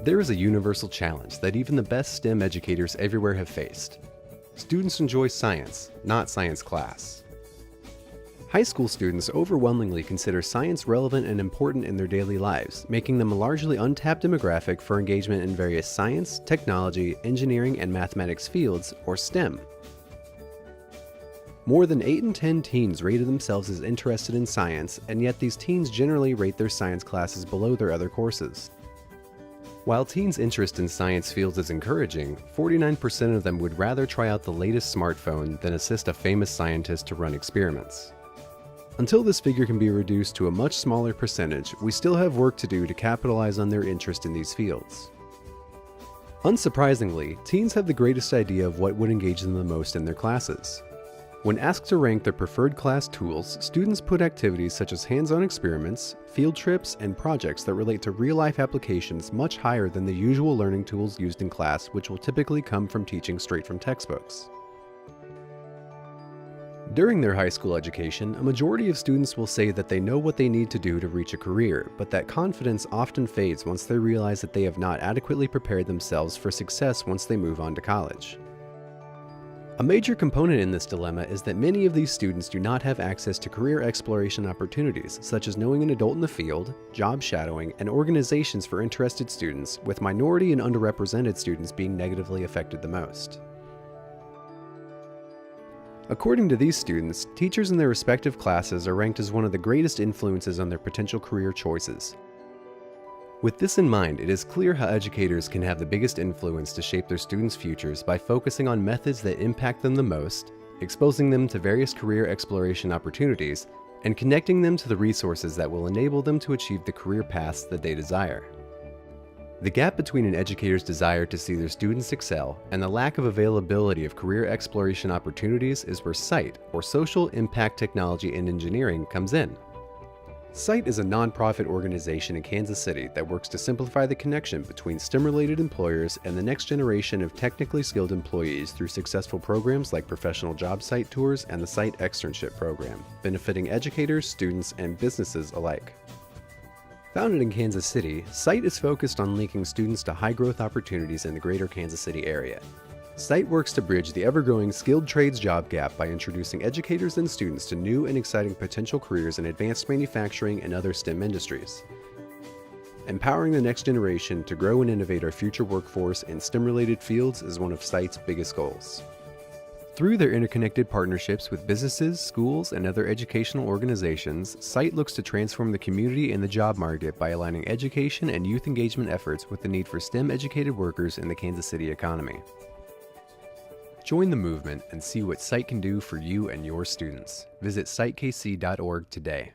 There is a universal challenge that even the best STEM educators everywhere have faced. Students enjoy science, not science class. High school students overwhelmingly consider science relevant and important in their daily lives, making them a largely untapped demographic for engagement in various science, technology, engineering, and mathematics fields, or STEM. More than 8 in 10 teens rated themselves as interested in science, and yet these teens generally rate their science classes below their other courses. While teens' interest in science fields is encouraging, 49% of them would rather try out the latest smartphone than assist a famous scientist to run experiments. Until this figure can be reduced to a much smaller percentage, we still have work to do to capitalize on their interest in these fields. Unsurprisingly, teens have the greatest idea of what would engage them the most in their classes. When asked to rank their preferred class tools, students put activities such as hands-on experiments, field trips, and projects that relate to real-life applications much higher than the usual learning tools used in class, which will typically come from teaching straight from textbooks. During their high school education, a majority of students will say that they know what they need to do to reach a career, but that confidence often fades once they realize that they have not adequately prepared themselves for success once they move on to college. A major component in this dilemma is that many of these students do not have access to career exploration opportunities, such as knowing an adult in the field, job shadowing, and organizations for interested students, with minority and underrepresented students being negatively affected the most. According to these students, teachers in their respective classes are ranked as one of the greatest influences on their potential career choices. With this in mind, it is clear how educators can have the biggest influence to shape their students' futures by focusing on methods that impact them the most, exposing them to various career exploration opportunities, and connecting them to the resources that will enable them to achieve the career paths that they desire. The gap between an educator's desire to see their students excel and the lack of availability of career exploration opportunities is where SITE, or Social Impact Technology and Engineering, comes in. SITE is a nonprofit organization in Kansas City that works to simplify the connection between STEM-related employers and the next generation of technically skilled employees through successful programs like professional job site tours and the SITE Externship Program, benefiting educators, students, and businesses alike. Founded in Kansas City, SITE is focused on linking students to high-growth opportunities in the greater Kansas City area. SITE works to bridge the ever-growing skilled trades job gap by introducing educators and students to new and exciting potential careers in advanced manufacturing and other STEM industries. Empowering the next generation to grow and innovate our future workforce in STEM-related fields is one of SITE's biggest goals. Through their interconnected partnerships with businesses, schools, and other educational organizations, SITE looks to transform the community and the job market by aligning education and youth engagement efforts with the need for STEM-educated workers in the Kansas City economy. Join the movement and see what SITE can do for you and your students. Visit sitekc.org today.